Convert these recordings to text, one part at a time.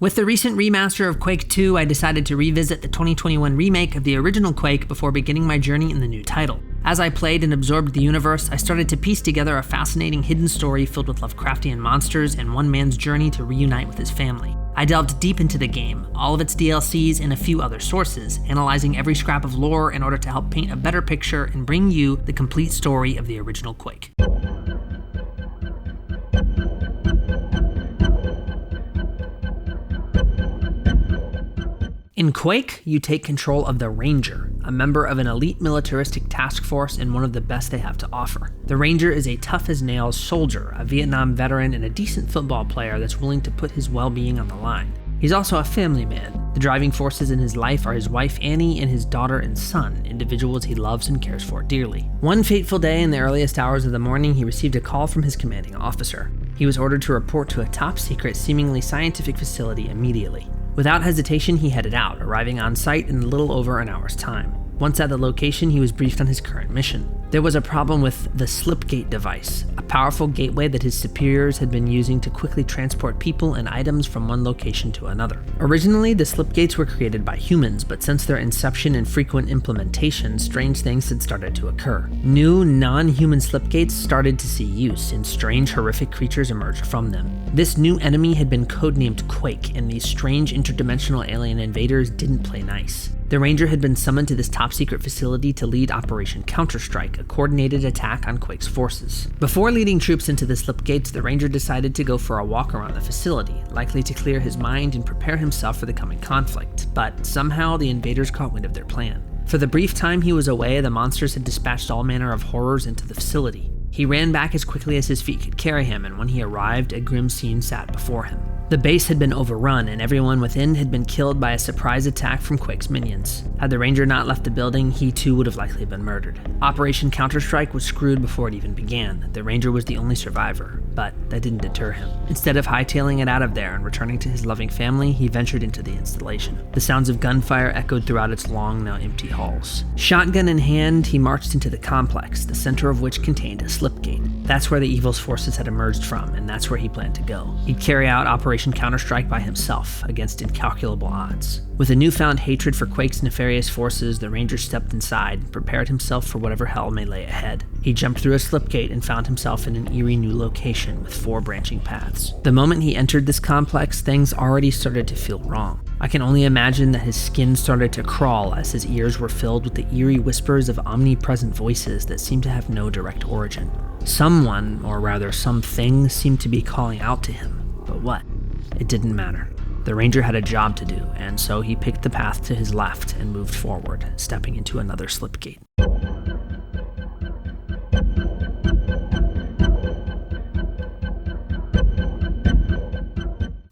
With the recent remaster of Quake II, I decided to revisit the 2021 remake of the original Quake before beginning my journey in the new title. As I played and absorbed the universe, I started to piece together a fascinating hidden story filled with Lovecraftian monsters and one man's journey to reunite with his family. I delved deep into the game, all of its DLCs and a few other sources, analyzing every scrap of lore in order to help paint a better picture and bring you the complete story of the original Quake. In Quake, you take control of the Ranger, a member of an elite militaristic task force and one of the best they have to offer. The Ranger is a tough-as-nails soldier, a Vietnam veteran, and a decent football player that's willing to put his well-being on the line. He's also a family man. The driving forces in his life are his wife Annie and his daughter and son, individuals he loves and cares for dearly. One fateful day in the earliest hours of the morning, he received a call from his commanding officer. He was ordered to report to a top-secret, seemingly scientific facility immediately. Without hesitation, he headed out, arriving on site in a little over an hour's time. Once at the location, he was briefed on his current mission. There was a problem with the Slipgate device, a powerful gateway that his superiors had been using to quickly transport people and items from one location to another. Originally, the Slipgates were created by humans, but since their inception and frequent implementation, strange things had started to occur. New, non-human Slipgates started to see use, and strange, horrific creatures emerged from them. This new enemy had been codenamed Quake, and these strange interdimensional alien invaders didn't play nice. The Ranger had been summoned to this top-secret facility to lead Operation Counter-Strike, a coordinated attack on Quake's forces. Before leading troops into the Slipgates, the Ranger decided to go for a walk around the facility, likely to clear his mind and prepare himself for the coming conflict. But somehow, the invaders caught wind of their plan. For the brief time he was away, the monsters had dispatched all manner of horrors into the facility. He ran back as quickly as his feet could carry him, and when he arrived, a grim scene sat before him. The base had been overrun, and everyone within had been killed by a surprise attack from Quake's minions. Had the Ranger not left the building, he too would have likely been murdered. Operation Counter-Strike was screwed before it even began. The Ranger was the only survivor, but that didn't deter him. Instead of hightailing it out of there and returning to his loving family, he ventured into the installation. The sounds of gunfire echoed throughout its long, now empty halls. Shotgun in hand, he marched into the complex, the center of which contained a slipgate. That's where the evil's forces had emerged from, and that's where he planned to go. He'd carry out Operation Counter-Strike by himself, against incalculable odds. With a newfound hatred for Quake's nefarious forces, the Ranger stepped inside and prepared himself for whatever hell may lay ahead. He jumped through a slipgate and found himself in an eerie new location with 4 branching paths. The moment he entered this complex, things already started to feel wrong. I can only imagine that his skin started to crawl as his ears were filled with the eerie whispers of omnipresent voices that seemed to have no direct origin. Someone, or rather something, seemed to be calling out to him. But what? It didn't matter. The Ranger had a job to do, and so he picked the path to his left and moved forward, stepping into another slipgate.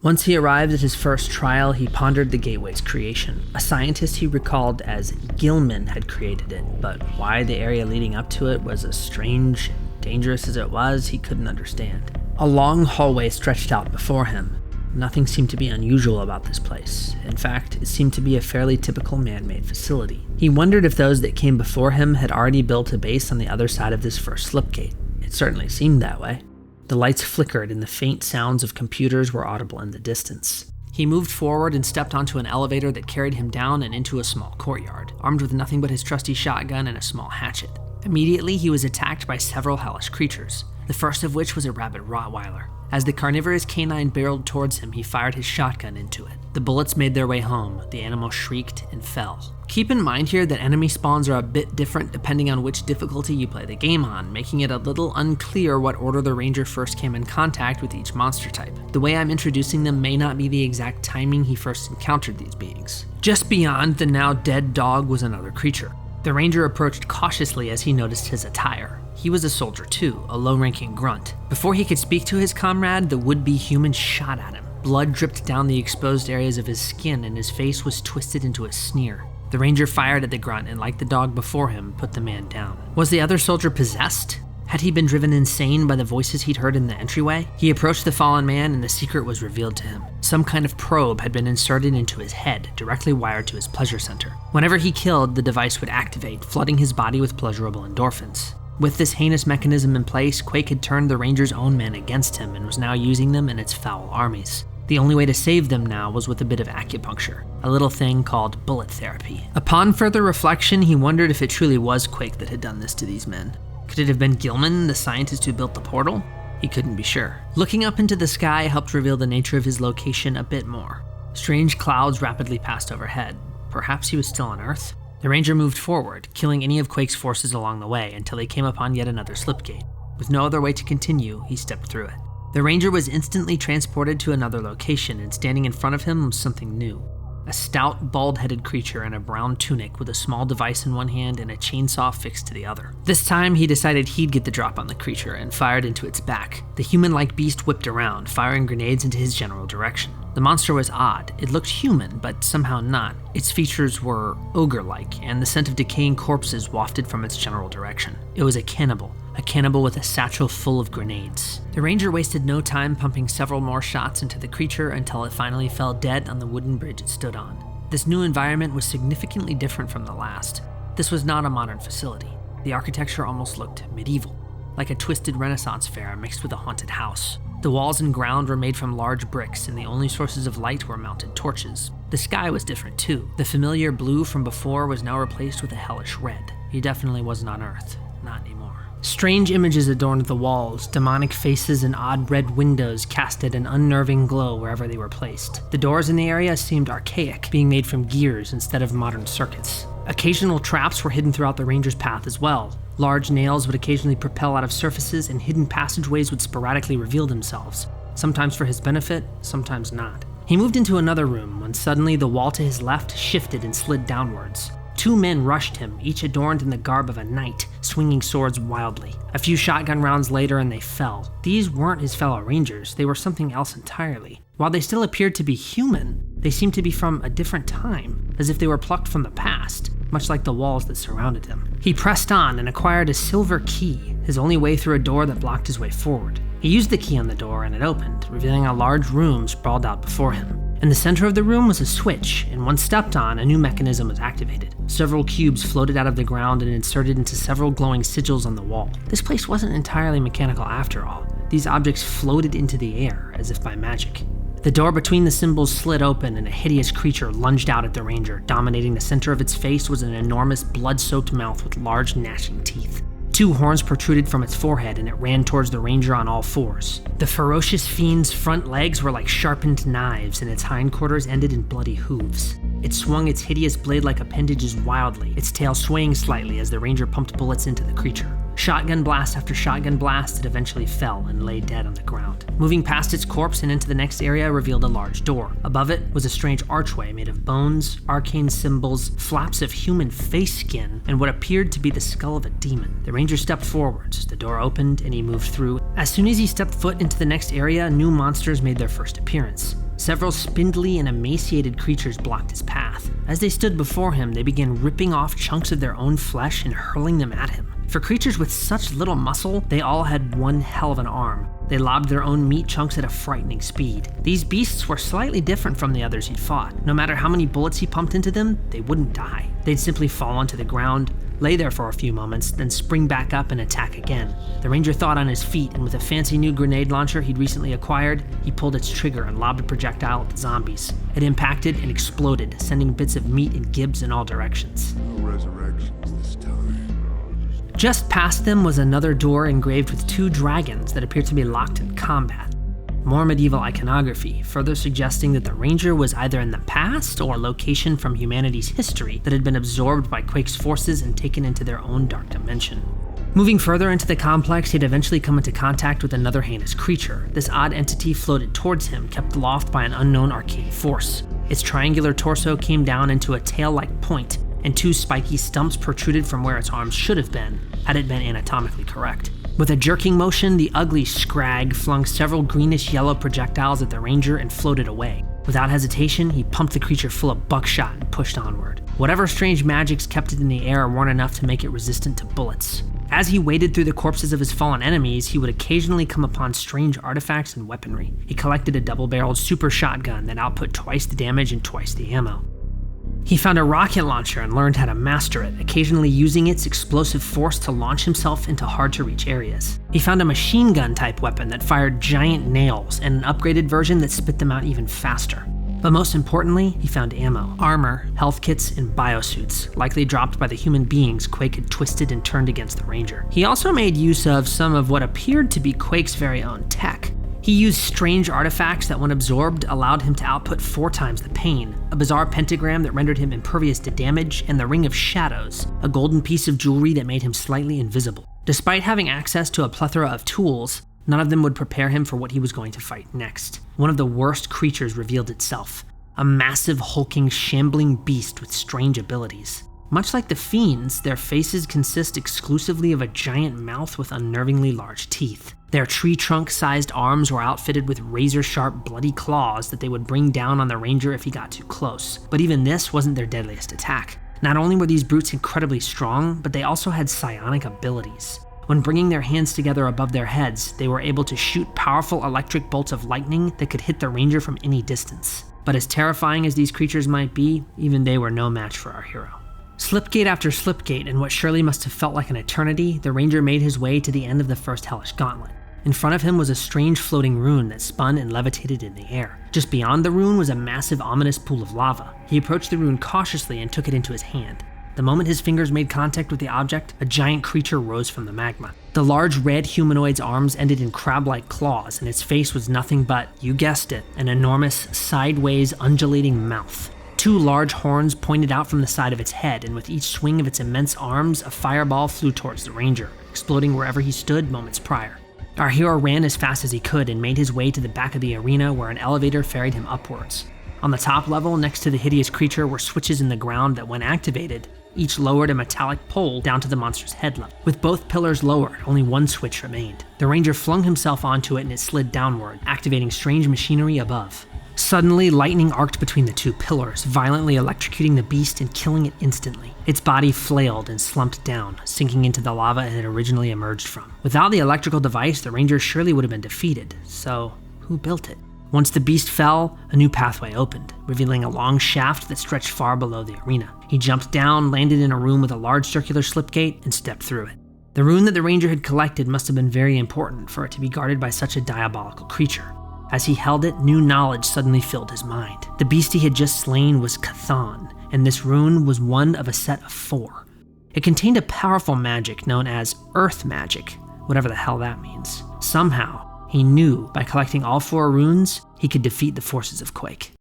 Once he arrived at his first trial, he pondered the gateway's creation. A scientist he recalled as Gilman had created it, but why the area leading up to it was as strange and dangerous as it was, he couldn't understand. A long hallway stretched out before him. Nothing seemed to be unusual about this place. In fact, it seemed to be a fairly typical man-made facility. He wondered if those that came before him had already built a base on the other side of this first slipgate. It certainly seemed that way. The lights flickered and the faint sounds of computers were audible in the distance. He moved forward and stepped onto an elevator that carried him down and into a small courtyard, armed with nothing but his trusty shotgun and a small hatchet. Immediately, he was attacked by several hellish creatures, the first of which was a rabid Rottweiler. As the carnivorous canine barreled towards him, he fired his shotgun into it. The bullets made their way home. The animal shrieked and fell. Keep in mind here that enemy spawns are a bit different depending on which difficulty you play the game on, making it a little unclear what order the Ranger first came in contact with each monster type. The way I'm introducing them may not be the exact timing he first encountered these beings. Just beyond the now dead dog was another creature. The Ranger approached cautiously as he noticed his attire. He was a soldier too, a low-ranking grunt. Before he could speak to his comrade, the would-be human shot at him. Blood dripped down the exposed areas of his skin and his face was twisted into a sneer. The Ranger fired at the grunt and, like the dog before him, put the man down. Was the other soldier possessed? Had he been driven insane by the voices he'd heard in the entryway? He approached the fallen man and the secret was revealed to him. Some kind of probe had been inserted into his head, directly wired to his pleasure center. Whenever he killed, the device would activate, flooding his body with pleasurable endorphins. With this heinous mechanism in place, Quake had turned the Ranger's own men against him and was now using them in its foul armies. The The only way to save them now was with a bit of acupuncture, a little thing called bullet therapy. Upon further reflection, he wondered if it truly was Quake that had done this to these men. Could it have been Gilman, the scientist who built the portal? He couldn't be sure. Looking up into the sky helped reveal the nature of his location a bit more. Strange clouds rapidly passed overhead. Perhaps he was still on Earth? The Ranger moved forward, killing any of Quake's forces along the way until he came upon yet another slipgate. With no other way to continue, he stepped through it. The Ranger was instantly transported to another location, and standing in front of him was something new. A stout, bald-headed creature in a brown tunic with a small device in one hand and a chainsaw fixed to the other. This time, he decided he'd get the drop on the creature and fired into its back. The human-like beast whipped around, firing grenades into his general direction. The monster was odd. It looked human, but somehow not. Its features were ogre-like, and the scent of decaying corpses wafted from its general direction. It was a cannibal with a satchel full of grenades. The Ranger wasted no time pumping several more shots into the creature until it finally fell dead on the wooden bridge it stood on. This new environment was significantly different from the last. This was not a modern facility. The architecture almost looked medieval, like a twisted Renaissance fair mixed with a haunted house. The walls and ground were made from large bricks, and the only sources of light were mounted torches. The sky was different too. The familiar blue from before was now replaced with a hellish red. He definitely wasn't on Earth. Not anymore. Strange images adorned the walls. Demonic faces and odd red windows casted an unnerving glow wherever they were placed. The doors in the area seemed archaic, being made from gears instead of modern circuits. Occasional traps were hidden throughout the Ranger's path as well. Large nails would occasionally propel out of surfaces, and hidden passageways would sporadically reveal themselves, sometimes for his benefit, sometimes not. He moved into another room when suddenly the wall to his left shifted and slid downwards. Two men rushed him, each adorned in the garb of a knight, swinging swords wildly. A few shotgun rounds later and they fell. These weren't his fellow Rangers, they were something else entirely. While they still appeared to be human, they seemed to be from a different time, as if they were plucked from the past, much like the walls that surrounded him. He pressed on and acquired a silver key, his only way through a door that blocked his way forward. He used the key on the door and it opened, revealing a large room sprawled out before him. In the center of the room was a switch, and once stepped on, a new mechanism was activated. Several cubes floated out of the ground and inserted into several glowing sigils on the wall. This place wasn't entirely mechanical after all. These objects floated into the air, as if by magic. The door between the symbols slid open and a hideous creature lunged out at the Ranger. Dominating the center of its face was an enormous, blood-soaked mouth with large, gnashing teeth. Two horns protruded from its forehead, and it ran towards the Ranger on all fours. The ferocious fiend's front legs were like sharpened knives, and its hindquarters ended in bloody hooves. It swung its hideous blade-like appendages wildly, its tail swaying slightly as the Ranger pumped bullets into the creature. Shotgun blast after shotgun blast, it eventually fell and lay dead on the ground. Moving past its corpse and into the next area revealed a large door. Above it was a strange archway made of bones, arcane symbols, flaps of human face skin, and what appeared to be the skull of a demon. The Ranger stepped forwards, the door opened, and he moved through. As soon as he stepped foot into the next area, new monsters made their first appearance. Several spindly and emaciated creatures blocked his path. As they stood before him, they began ripping off chunks of their own flesh and hurling them at him. For creatures with such little muscle, they all had one hell of an arm. They lobbed their own meat chunks at a frightening speed. These beasts were slightly different from the others he'd fought. No matter how many bullets he pumped into them, they wouldn't die. They'd simply fall onto the ground, lay there for a few moments, then spring back up and attack again. The Ranger thought on his feet, and with a fancy new grenade launcher he'd recently acquired, he pulled its trigger and lobbed a projectile at the zombies. It impacted and exploded, sending bits of meat and gibs in all directions. No resurrections this time. Just past them was another door engraved with two dragons that appeared to be locked in combat. More medieval iconography, further suggesting that the Ranger was either in the past or a location from humanity's history that had been absorbed by Quake's forces and taken into their own dark dimension. Moving further into the complex, he'd eventually come into contact with another heinous creature. This odd entity floated towards him, kept aloft by an unknown arcane force. Its triangular torso came down into a tail-like point, and two spiky stumps protruded from where its arms should have been, had it been anatomically correct. With a jerking motion, the ugly scrag flung several greenish-yellow projectiles at the Ranger and floated away. Without hesitation, he pumped the creature full of buckshot and pushed onward. Whatever strange magics kept it in the air weren't enough to make it resistant to bullets. As he waded through the corpses of his fallen enemies, he would occasionally come upon strange artifacts and weaponry. He collected a double-barreled super shotgun that output twice the damage and twice the ammo. He found a rocket launcher and learned how to master it, occasionally using its explosive force to launch himself into hard-to-reach areas. He found a machine gun-type weapon that fired giant nails and an upgraded version that spit them out even faster. But most importantly, he found ammo, armor, health kits, and biosuits, likely dropped by the human beings Quake had twisted and turned against the Ranger. He also made use of some of what appeared to be Quake's very own tech. He used strange artifacts that, when absorbed, allowed him to output 4 times the pain, a bizarre pentagram that rendered him impervious to damage, and the Ring of Shadows, a golden piece of jewelry that made him slightly invisible. Despite having access to a plethora of tools, none of them would prepare him for what he was going to fight next. One of the worst creatures revealed itself, a massive, hulking, shambling beast with strange abilities. Much like the Fiends, their faces consist exclusively of a giant mouth with unnervingly large teeth. Their tree trunk-sized arms were outfitted with razor-sharp, bloody claws that they would bring down on the Ranger if he got too close. But even this wasn't their deadliest attack. Not only were these brutes incredibly strong, but they also had psionic abilities. When bringing their hands together above their heads, they were able to shoot powerful electric bolts of lightning that could hit the Ranger from any distance. But as terrifying as these creatures might be, even they were no match for our hero. Slipgate after slipgate, in what surely must have felt like an eternity, the Ranger made his way to the end of the first hellish gauntlet. In front of him was a strange floating rune that spun and levitated in the air. Just beyond the rune was a massive, ominous pool of lava. He approached the rune cautiously and took it into his hand. The moment his fingers made contact with the object, a giant creature rose from the magma. The large red humanoid's arms ended in crab-like claws, and its face was nothing but, you guessed it, an enormous, sideways, undulating mouth. 2 large horns pointed out from the side of its head, and with each swing of its immense arms, a fireball flew towards the Ranger, exploding wherever he stood moments prior. Our hero ran as fast as he could and made his way to the back of the arena where an elevator ferried him upwards. On the top level, next to the hideous creature, were switches in the ground that, when activated, each lowered a metallic pole down to the monster's head level. With both pillars lowered, only one switch remained. The Ranger flung himself onto it and it slid downward, activating strange machinery above. Suddenly, lightning arced between the 2 pillars, violently electrocuting the beast and killing it instantly. Its body flailed and slumped down, sinking into the lava it had originally emerged from. Without the electrical device, the Ranger surely would have been defeated, so who built it? Once the beast fell, a new pathway opened, revealing a long shaft that stretched far below the arena. He jumped down, landed in a room with a large circular slipgate, and stepped through it. The rune that the Ranger had collected must have been very important for it to be guarded by such a diabolical creature. As he held it, new knowledge suddenly filled his mind. The beast he had just slain was Cthon, and this rune was one of a set of 4. It contained a powerful magic known as Earth Magic, whatever the hell that means. Somehow, he knew by collecting all 4 runes, he could defeat the forces of Quake.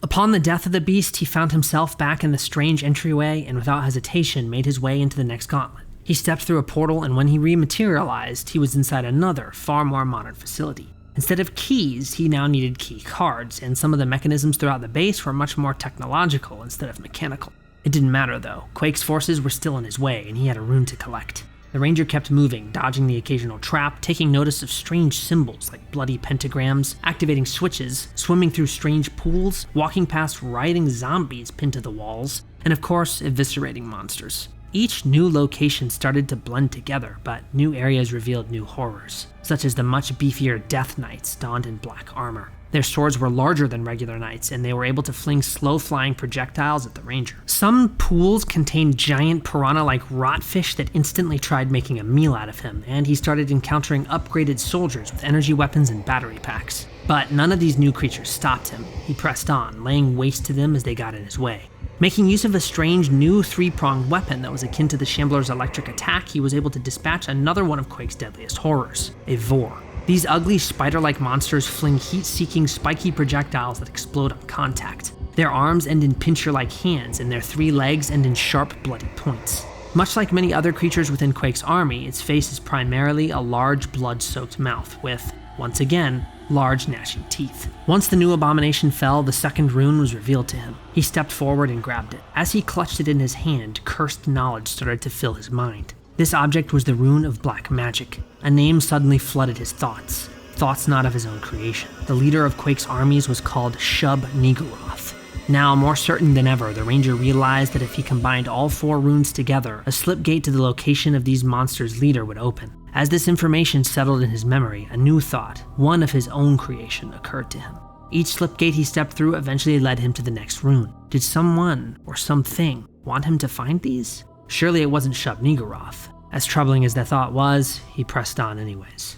Upon the death of the beast, he found himself back in the strange entryway and without hesitation made his way into the next gauntlet. He stepped through a portal, and when he rematerialized, he was inside another, far more modern facility. Instead of keys, he now needed key cards, and some of the mechanisms throughout the base were much more technological instead of mechanical. It didn't matter though. Quake's forces were still in his way, and he had a rune to collect. The Ranger kept moving, dodging the occasional trap, taking notice of strange symbols like bloody pentagrams, activating switches, swimming through strange pools, walking past writhing zombies pinned to the walls, and of course, eviscerating monsters. Each new location started to blend together, but new areas revealed new horrors, such as the much beefier Death Knights donned in black armor. Their swords were larger than regular knights, and they were able to fling slow-flying projectiles at the Ranger. Some pools contained giant piranha-like rotfish that instantly tried making a meal out of him, and he started encountering upgraded soldiers with energy weapons and battery packs. But none of these new creatures stopped him. He pressed on, laying waste to them as they got in his way. Making use of a strange new 3-pronged weapon that was akin to the Shambler's electric attack, he was able to dispatch another one of Quake's deadliest horrors, a Vor. These ugly spider-like monsters fling heat-seeking, spiky projectiles that explode on contact. Their arms end in pincher-like hands, and their 3 legs end in sharp, bloody points. Much like many other creatures within Quake's army, its face is primarily a large, blood-soaked mouth with, once again, large, gnashing teeth. Once the new abomination fell, the second rune was revealed to him. He stepped forward and grabbed it. As he clutched it in his hand, cursed knowledge started to fill his mind. This object was the Rune of Black Magic. A name suddenly flooded his thoughts not of his own creation. The leader of Quake's armies was called Shub-Niggurath. Now, more certain than ever, the Ranger realized that if he combined all 4 runes together, a slipgate to the location of these monsters' leader would open. As this information settled in his memory, a new thought, one of his own creation, occurred to him. Each slipgate he stepped through eventually led him to the next rune. Did someone, or something, want him to find these? Surely it wasn't Shub-Niggurath. As troubling as that thought was, he pressed on anyways.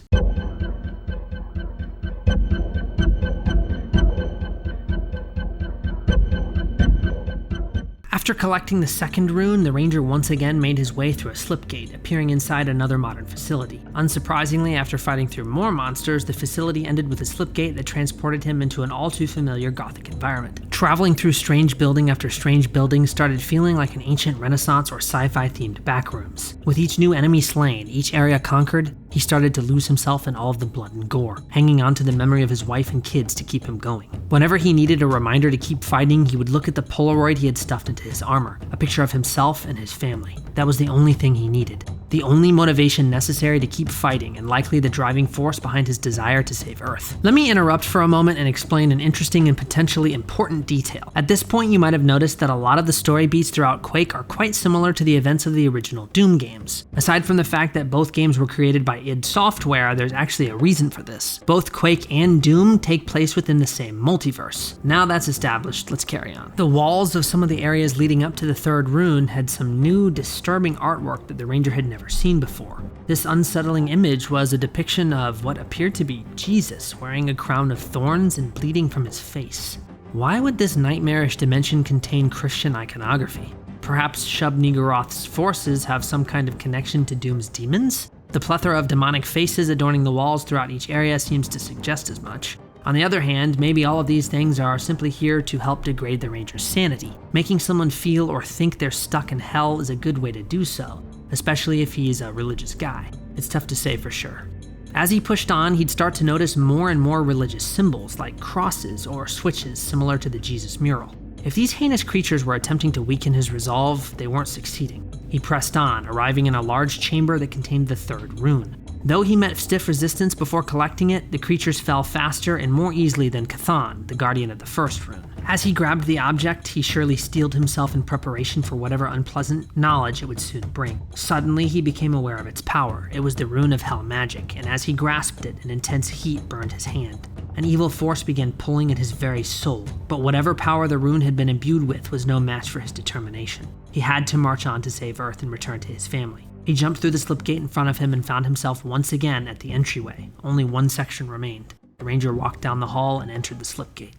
After collecting the second rune, the ranger once again made his way through a slipgate, appearing inside another modern facility. Unsurprisingly, after fighting through more monsters, the facility ended with a slipgate that transported him into an all too familiar Gothic environment. Traveling through strange building after strange building started feeling like an ancient Renaissance or sci-fi themed backrooms. With each new enemy slain, each area conquered, he started to lose himself in all of the blood and gore, hanging on to the memory of his wife and kids to keep him going. Whenever he needed a reminder to keep fighting, he would look at the Polaroid he had stuffed into his armor, a picture of himself and his family. That was the only thing he needed. The only motivation necessary to keep fighting, and likely the driving force behind his desire to save Earth. Let me interrupt for a moment and explain an interesting and potentially important detail. At this point, you might have noticed that a lot of the story beats throughout Quake are quite similar to the events of the original Doom games. Aside from the fact that both games were created by id Software, there's actually a reason for this. Both Quake and Doom take place within the same multiverse. Now that's established, let's carry on. The walls of some of the areas leading up to the third rune had some new, disturbing artwork that the Ranger had never seen before. This unsettling image was a depiction of what appeared to be Jesus wearing a crown of thorns and bleeding from his face. Why would this nightmarish dimension contain Christian iconography? Perhaps Shub-Niggurath's forces have some kind of connection to Doom's demons? The plethora of demonic faces adorning the walls throughout each area seems to suggest as much. On the other hand, maybe all of these things are simply here to help degrade the Ranger's sanity. Making someone feel or think they're stuck in hell is a good way to do so, especially if he's a religious guy. It's tough to say for sure. As he pushed on, he'd start to notice more and more religious symbols like crosses or switches similar to the Jesus mural. If these heinous creatures were attempting to weaken his resolve, they weren't succeeding. He pressed on, arriving in a large chamber that contained the third rune. Though he met stiff resistance before collecting it, the creatures fell faster and more easily than Cathan, the guardian of the first rune. As he grabbed the object, he surely steeled himself in preparation for whatever unpleasant knowledge it would soon bring. Suddenly, he became aware of its power. It was the rune of hell magic, and as he grasped it, an intense heat burned his hand. An evil force began pulling at his very soul, but whatever power the rune had been imbued with was no match for his determination. He had to march on to save Earth and return to his family. He jumped through the slipgate in front of him and found himself once again at the entryway. Only one section remained. The Ranger walked down the hall and entered the slipgate.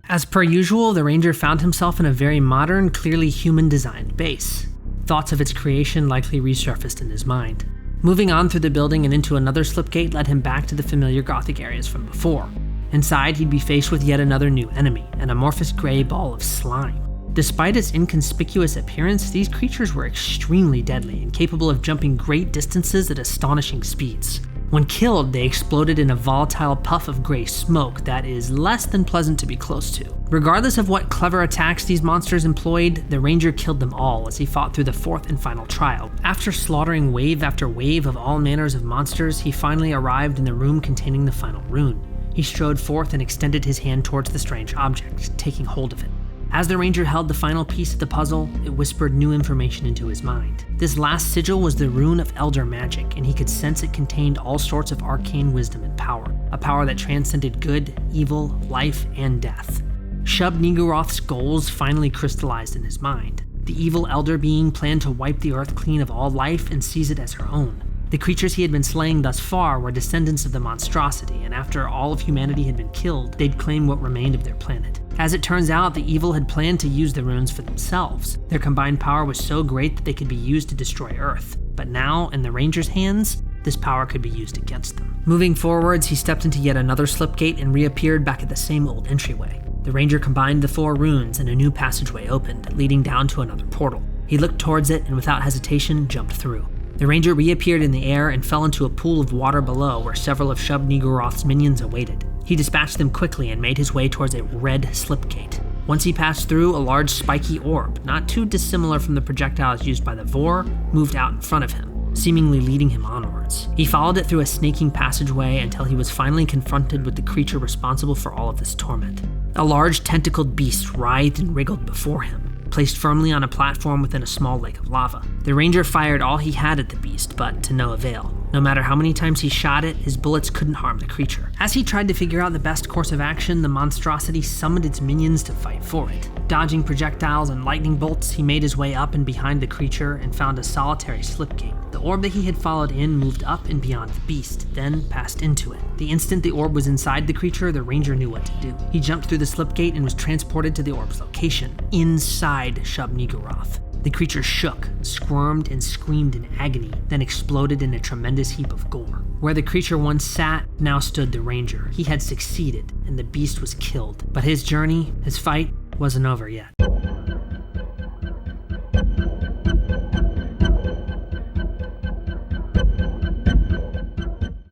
As per usual, the Ranger found himself in a very modern, clearly human-designed base. Thoughts of its creation likely resurfaced in his mind. Moving on through the building and into another slipgate led him back to the familiar Gothic areas from before. Inside, he'd be faced with yet another new enemy, an amorphous gray ball of slime. Despite its inconspicuous appearance, these creatures were extremely deadly and capable of jumping great distances at astonishing speeds. When killed, they exploded in a volatile puff of gray smoke that is less than pleasant to be close to. Regardless of what clever attacks these monsters employed, the Ranger killed them all as he fought through the fourth and final trial. After slaughtering wave after wave of all manners of monsters, he finally arrived in the room containing the final rune. He strode forth and extended his hand towards the strange object, taking hold of it. As the Ranger held the final piece of the puzzle, it whispered new information into his mind. This last sigil was the rune of elder magic, and he could sense it contained all sorts of arcane wisdom and power, a power that transcended good, evil, life, and death. Shub-Niggurath's goals finally crystallized in his mind. The evil elder being planned to wipe the earth clean of all life and seize it as her own. The creatures he had been slaying thus far were descendants of the monstrosity, and after all of humanity had been killed, they'd claim what remained of their planet. As it turns out, the evil had planned to use the runes for themselves. Their combined power was so great that they could be used to destroy Earth. But now, in the Ranger's hands, this power could be used against them. Moving forwards, he stepped into yet another slipgate and reappeared back at the same old entryway. The Ranger combined the 4 runes and a new passageway opened, leading down to another portal. He looked towards it and without hesitation, jumped through. The Ranger reappeared in the air and fell into a pool of water below where several of Shub-Niggurath's minions awaited. He dispatched them quickly and made his way towards a red slipgate. Once he passed through, a large spiky orb, not too dissimilar from the projectiles used by the Vor, moved out in front of him, seemingly leading him onwards. He followed it through a snaking passageway until he was finally confronted with the creature responsible for all of this torment. A large tentacled beast writhed and wriggled before him, placed firmly on a platform within a small lake of lava. The ranger fired all he had at the beast, but to no avail. No matter how many times he shot it, his bullets couldn't harm the creature. As he tried to figure out the best course of action, the monstrosity summoned its minions to fight for it. Dodging projectiles and lightning bolts, he made his way up and behind the creature and found a solitary slipgate. The orb that he had followed in moved up and beyond the beast, then passed into it. The instant the orb was inside the creature, the ranger knew what to do. He jumped through the slipgate and was transported to the orb's location, inside Shub-Niggurath. The creature shook, squirmed, and screamed in agony, then exploded in a tremendous heap of gore. Where the creature once sat, now stood the ranger. He had succeeded, and the beast was killed. But his journey, his fight, wasn't over yet.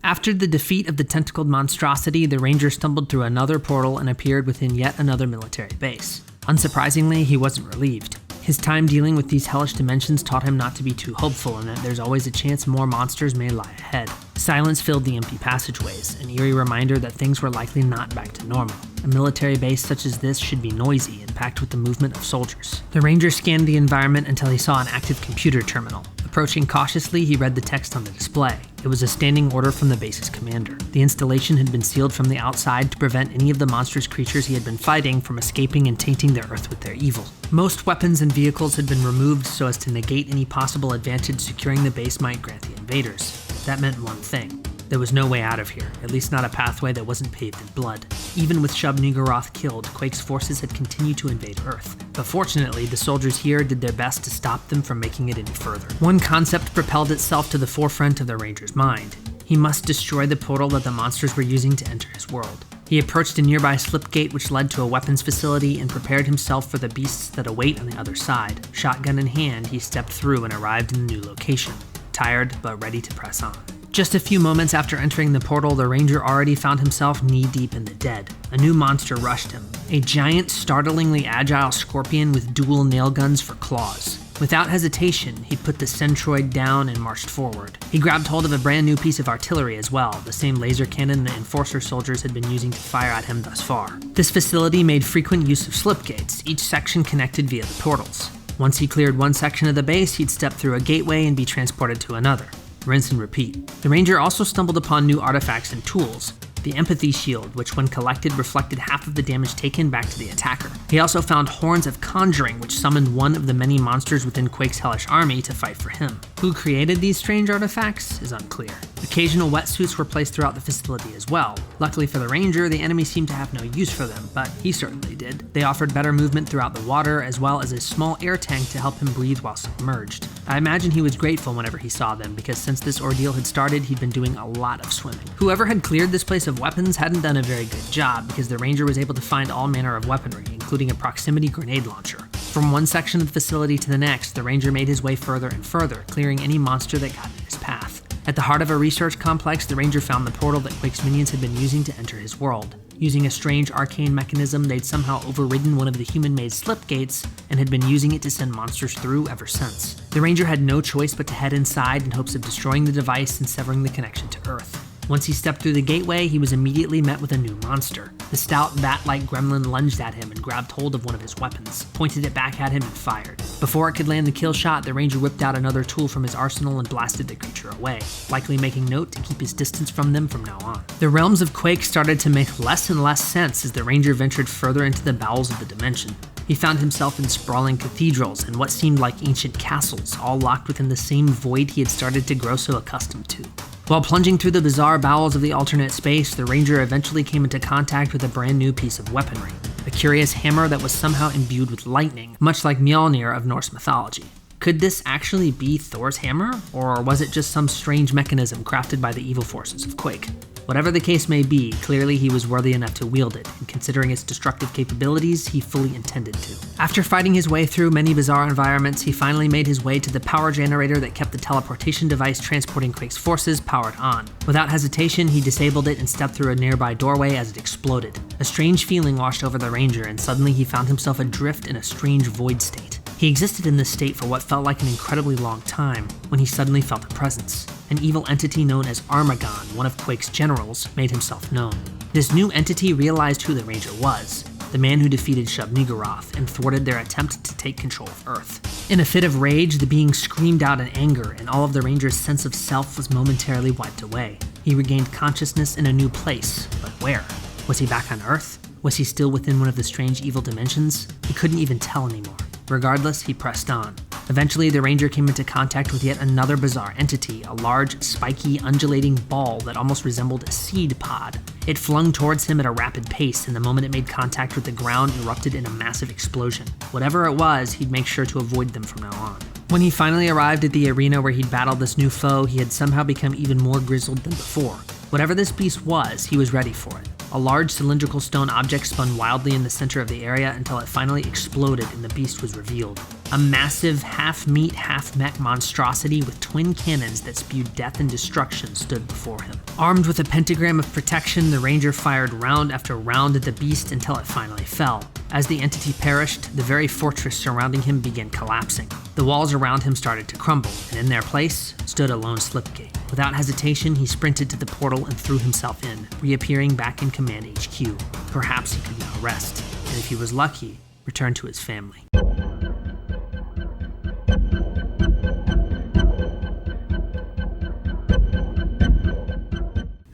After the defeat of the tentacled monstrosity, the ranger stumbled through another portal and appeared within yet another military base. Unsurprisingly, he wasn't relieved. His time dealing with these hellish dimensions taught him not to be too hopeful and that there's always a chance more monsters may lie ahead. Silence filled the empty passageways, an eerie reminder that things were likely not back to normal. A military base such as this should be noisy and packed with the movement of soldiers. The ranger scanned the environment until he saw an active computer terminal. Approaching cautiously, he read the text on the display. It was a standing order from the base's commander. The installation had been sealed from the outside to prevent any of the monstrous creatures he had been fighting from escaping and tainting the earth with their evil. Most weapons and vehicles had been removed so as to negate any possible advantage securing the base might grant the invaders. That meant one thing. There was no way out of here, at least not a pathway that wasn't paved in blood. Even with Shub-Niggurath killed, Quake's forces had continued to invade Earth. But fortunately, the soldiers here did their best to stop them from making it any further. One concept propelled itself to the forefront of the ranger's mind. He must destroy the portal that the monsters were using to enter his world. He approached a nearby slipgate which led to a weapons facility and prepared himself for the beasts that await on the other side. Shotgun in hand, he stepped through and arrived in the new location, tired but ready to press on. Just a few moments after entering the portal, the ranger already found himself knee-deep in the dead. A new monster rushed him, a giant, startlingly agile scorpion with dual nail guns for claws. Without hesitation, he put the centroid down and marched forward. He grabbed hold of a brand new piece of artillery as well, the same laser cannon the Enforcer soldiers had been using to fire at him thus far. This facility made frequent use of slipgates, each section connected via the portals. Once he cleared one section of the base, he'd step through a gateway and be transported to another. Rinse and repeat. The ranger also stumbled upon new artifacts and tools. The empathy shield, which when collected reflected half of the damage taken back to the attacker. He also found horns of conjuring, which summoned one of the many monsters within Quake's hellish army to fight for him. Who created these strange artifacts is unclear. Occasional wetsuits were placed throughout the facility as well. Luckily for the ranger, the enemy seemed to have no use for them, but he certainly did. They offered better movement throughout the water, as well as a small air tank to help him breathe while submerged. I imagine he was grateful whenever he saw them, because since this ordeal had started, he'd been doing a lot of swimming. Whoever had cleared this place of weapons hadn't done a very good job, because the ranger was able to find all manner of weaponry, including a proximity grenade launcher. From one section of the facility to the next, the ranger made his way further and further, clearing any monster that got in his path. At the heart of a research complex, the ranger found the portal that Quake's minions had been using to enter his world. Using a strange arcane mechanism, they'd somehow overridden one of the human-made slipgates and had been using it to send monsters through ever since. The ranger had no choice but to head inside in hopes of destroying the device and severing the connection to Earth. Once he stepped through the gateway, he was immediately met with a new monster. The stout, bat-like gremlin lunged at him and grabbed hold of one of his weapons, pointed it back at him and fired. Before it could land the kill shot, the ranger whipped out another tool from his arsenal and blasted the creature away, likely making note to keep his distance from them from now on. The realms of Quake started to make less and less sense as the ranger ventured further into the bowels of the dimension. He found himself in sprawling cathedrals and what seemed like ancient castles, all locked within the same void he had started to grow so accustomed to. While plunging through the bizarre bowels of the alternate space, the ranger eventually came into contact with a brand new piece of weaponry, a curious hammer that was somehow imbued with lightning, much like Mjolnir of Norse mythology. Could this actually be Thor's hammer, or was it just some strange mechanism crafted by the evil forces of Quake? Whatever the case may be, clearly he was worthy enough to wield it, and considering its destructive capabilities, he fully intended to. After fighting his way through many bizarre environments, he finally made his way to the power generator that kept the teleportation device transporting Quake's forces powered on. Without hesitation, he disabled it and stepped through a nearby doorway as it exploded. A strange feeling washed over the ranger, and suddenly he found himself adrift in a strange void state. He existed in this state for what felt like an incredibly long time, when he suddenly felt a presence. An evil entity known as Armagon, one of Quake's generals, made himself known. This new entity realized who the ranger was. the man who defeated Shub-Niggurath and thwarted their attempt to take control of Earth. In a fit of rage, the being screamed out in anger, and all of the Ranger's sense of self was momentarily wiped away. He regained consciousness in a new place, but where? Was he back on Earth? Was he still within one of the strange evil dimensions? He couldn't even tell anymore. Regardless, he pressed on. Eventually, the Ranger came into contact with yet another bizarre entity, a large, spiky, undulating ball that almost resembled a seed pod. It flung towards him at a rapid pace, and the moment it made contact with the ground, erupted in a massive explosion. Whatever it was, he'd make sure to avoid them from now on. When he finally arrived at the arena where he'd battled this new foe, he had somehow become even more grizzled than before. Whatever this beast was, he was ready for it. A large cylindrical stone object spun wildly in the center of the area until it finally exploded and the beast was revealed. A massive, half-meat, half-mech monstrosity with twin cannons that spewed death and destruction stood before him. Armed with a pentagram of protection, the Ranger fired round after round at the beast until it finally fell. As the entity perished, the very fortress surrounding him began collapsing. The walls around him started to crumble, and in their place stood a lone slipgate. Without hesitation, he sprinted to the portal and threw himself in, reappearing back in Command HQ. Perhaps he could now rest, and if he was lucky, return to his family.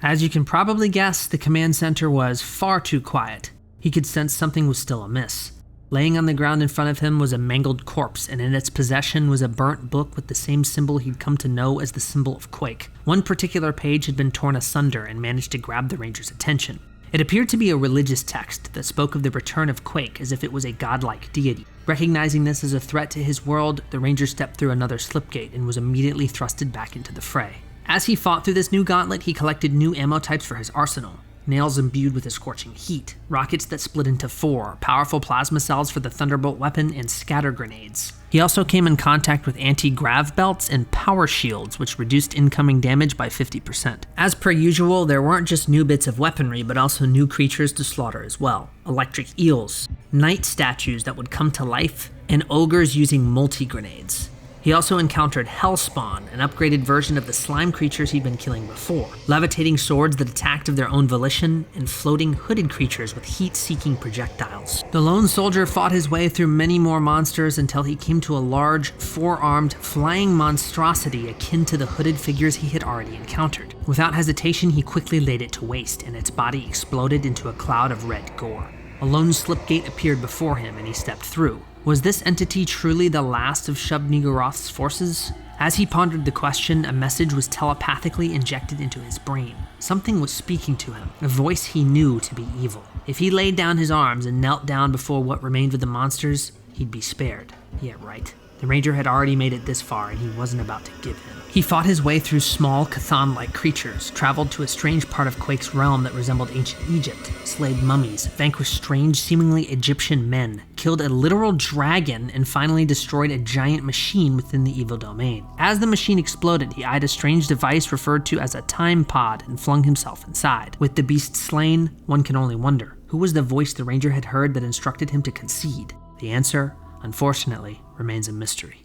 As you can probably guess, the command center was far too quiet. He could sense something was still amiss. Laying on the ground in front of him was a mangled corpse, and in its possession was a burnt book with the same symbol he'd come to know as the symbol of Quake. One particular page had been torn asunder and managed to grab the Ranger's attention. It appeared to be a religious text that spoke of the return of Quake as if it was a godlike deity. Recognizing this as a threat to his world, the Ranger stepped through another slipgate and was immediately thrusted back into the fray. As he fought through this new gauntlet, he collected new ammo types for his arsenal. Nails imbued with a scorching heat, rockets that split into 4, powerful plasma cells for the Thunderbolt weapon, and scatter grenades. He also came in contact with anti-grav belts and power shields, which reduced incoming damage by 50%. As per usual, there weren't just new bits of weaponry, but also new creatures to slaughter as well. Electric eels, night statues that would come to life, and ogres using multi-grenades. He also encountered Hellspawn, an upgraded version of the slime creatures he'd been killing before, levitating swords that attacked of their own volition, and floating hooded creatures with heat-seeking projectiles. The lone soldier fought his way through many more monsters until he came to a large, four-armed, flying monstrosity akin to the hooded figures he had already encountered. Without hesitation, he quickly laid it to waste, and its body exploded into a cloud of red gore. A lone slipgate appeared before him, and he stepped through. Was this entity truly the last of Shub-Niggurath's forces? As he pondered the question, a message was telepathically injected into his brain. Something was speaking to him, a voice he knew to be evil. If he laid down his arms and knelt down before what remained of the monsters, he'd be spared. Yeah, right. The Ranger had already made it this far, and he wasn't about to give in. He fought his way through small, Chthon-like creatures, traveled to a strange part of Quake's realm that resembled ancient Egypt, slayed mummies, vanquished strange, seemingly Egyptian men, killed a literal dragon, and finally destroyed a giant machine within the evil domain. As the machine exploded, he eyed a strange device referred to as a time pod and flung himself inside. With the beast slain, one can only wonder, who was the voice the Ranger had heard that instructed him to concede? The answer, unfortunately, remains a mystery.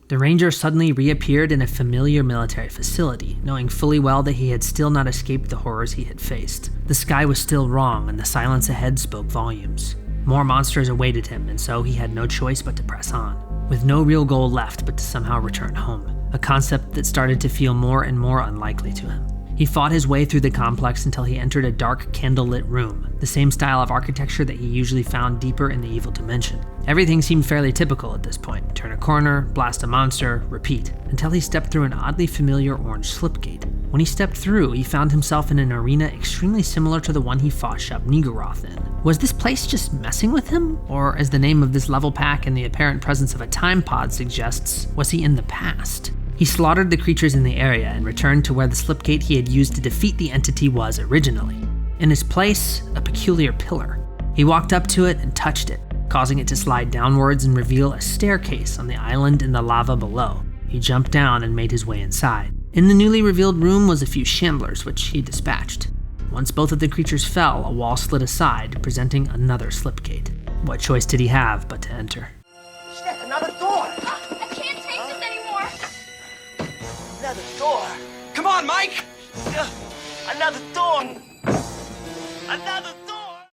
The Ranger suddenly reappeared in a familiar military facility, knowing fully well that he had still not escaped the horrors he had faced. The sky was still wrong, and the silence ahead spoke volumes. More monsters awaited him, and so he had no choice but to press on, with no real goal left but to somehow return home, a concept that started to feel more and more unlikely to him. He fought his way through the complex until he entered a dark, candlelit room, the same style of architecture that he usually found deeper in the evil dimension. Everything seemed fairly typical at this point. Turn a corner, blast a monster, repeat, until he stepped through an oddly familiar orange slipgate. When he stepped through, he found himself in an arena extremely similar to the one he fought Shub-Niggurath in. Was this place just messing with him? Or, as the name of this level pack and the apparent presence of a time pod suggests, was he in the past? He slaughtered the creatures in the area and returned to where the slipgate he had used to defeat the entity was originally. In its place, a peculiar pillar. He walked up to it and touched it, causing it to slide downwards and reveal a staircase on the island in the lava below. He jumped down and made his way inside. In the newly revealed room was a few shamblers, which he dispatched. Once both of the creatures fell, a wall slid aside, presenting another slipgate. What choice did he have but to enter? Shit, another door! I can't take this anymore! Another door! on, Mike! Another door! Another door!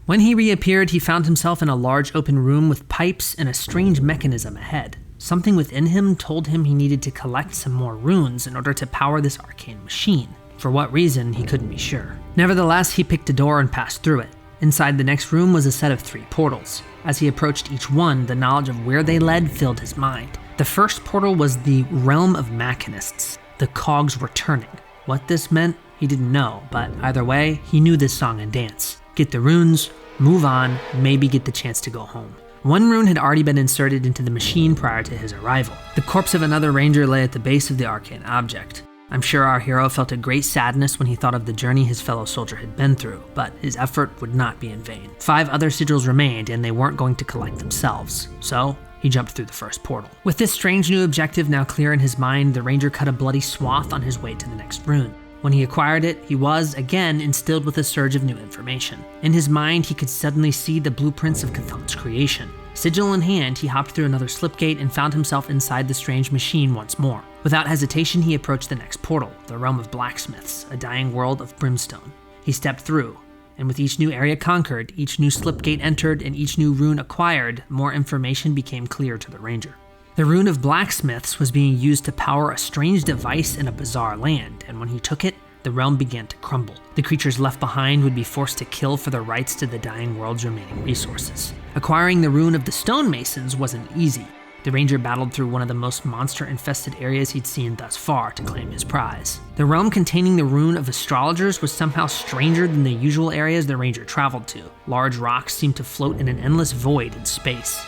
When he reappeared, he found himself in a large open room with pipes and a strange mechanism ahead. Something within him told him he needed to collect some more runes in order to power this arcane machine. For what reason, he couldn't be sure. Nevertheless, he picked a door and passed through it. Inside the next room was a set of 3 portals. As he approached each one, the knowledge of where they led filled his mind. The first portal was the Realm of Machinists. The cogs were turning. What this meant, he didn't know, but either way, he knew this song and dance. Get the runes, move on, maybe get the chance to go home. One rune had already been inserted into the machine prior to his arrival. The corpse of another ranger lay at the base of the arcane object. I'm sure our hero felt a great sadness when he thought of the journey his fellow soldier had been through, but his effort would not be in vain. 5 other sigils remained, and they weren't going to collect themselves, so he jumped through the first portal. With this strange new objective now clear in his mind, the ranger cut a bloody swath on his way to the next rune. When he acquired it, he was, again, instilled with a surge of new information. In his mind, he could suddenly see the blueprints of Chthon's creation. Sigil in hand, he hopped through another slipgate and found himself inside the strange machine once more. Without hesitation, he approached the next portal, the realm of blacksmiths, a dying world of brimstone. He stepped through, and with each new area conquered, each new slipgate entered, and each new rune acquired, more information became clear to the ranger. The rune of blacksmiths was being used to power a strange device in a bizarre land, and when he took it, the realm began to crumble. The creatures left behind would be forced to kill for the rights to the dying world's remaining resources. Acquiring the rune of the stonemasons wasn't easy. The ranger battled through one of the most monster-infested areas he'd seen thus far to claim his prize. The realm containing the rune of astrologers was somehow stranger than the usual areas the ranger traveled to. Large rocks seemed to float in an endless void in space.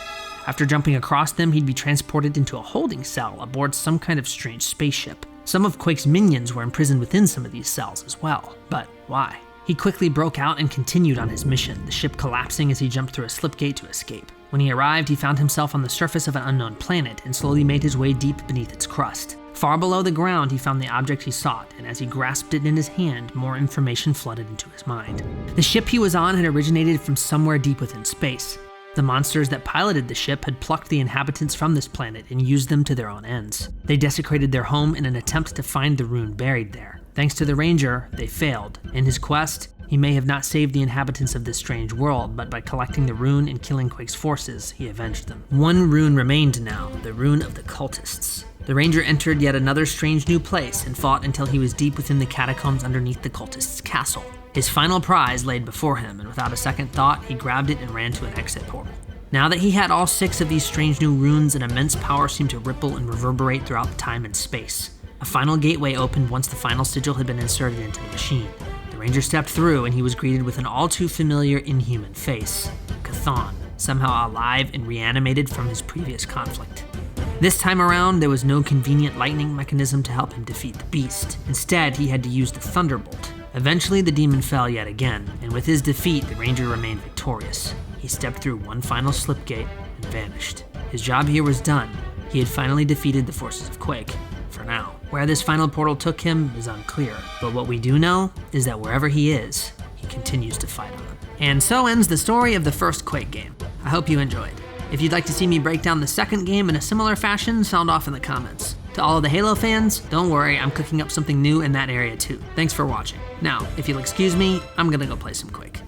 After jumping across them, he'd be transported into a holding cell aboard some kind of strange spaceship. Some of Quake's minions were imprisoned within some of these cells as well, but why? He quickly broke out and continued on his mission, the ship collapsing as he jumped through a slipgate to escape. When he arrived, he found himself on the surface of an unknown planet and slowly made his way deep beneath its crust. Far below the ground, he found the object he sought, and as he grasped it in his hand, more information flooded into his mind. The ship he was on had originated from somewhere deep within space. The monsters that piloted the ship had plucked the inhabitants from this planet and used them to their own ends. They desecrated their home in an attempt to find the rune buried there. Thanks to the ranger, they failed. In his quest, he may have not saved the inhabitants of this strange world, but by collecting the rune and killing Quake's forces, he avenged them. One rune remained now, the rune of the cultists. The ranger entered yet another strange new place and fought until he was deep within the catacombs underneath the cultists' castle. His final prize laid before him, and without a second thought, he grabbed it and ran to an exit portal. Now that he had all 6 of these strange new runes, an immense power seemed to ripple and reverberate throughout time and space. A final gateway opened once the final sigil had been inserted into the machine. The ranger stepped through, and he was greeted with an all-too-familiar inhuman face, Chthon, somehow alive and reanimated from his previous conflict. This time around, there was no convenient lightning mechanism to help him defeat the beast. Instead, he had to use the thunderbolt. Eventually, the demon fell yet again, and with his defeat, the ranger remained victorious. He stepped through one final slipgate and vanished. His job here was done. He had finally defeated the forces of Quake, for now. Where this final portal took him is unclear, but what we do know is that wherever he is, he continues to fight on. And so ends the story of the first Quake game. I hope you enjoyed. If you'd like to see me break down the second game in a similar fashion, sound off in the comments. To all of the Halo fans, don't worry, I'm cooking up something new in that area too. Thanks for watching. Now, if you'll excuse me, I'm gonna go play some Quake.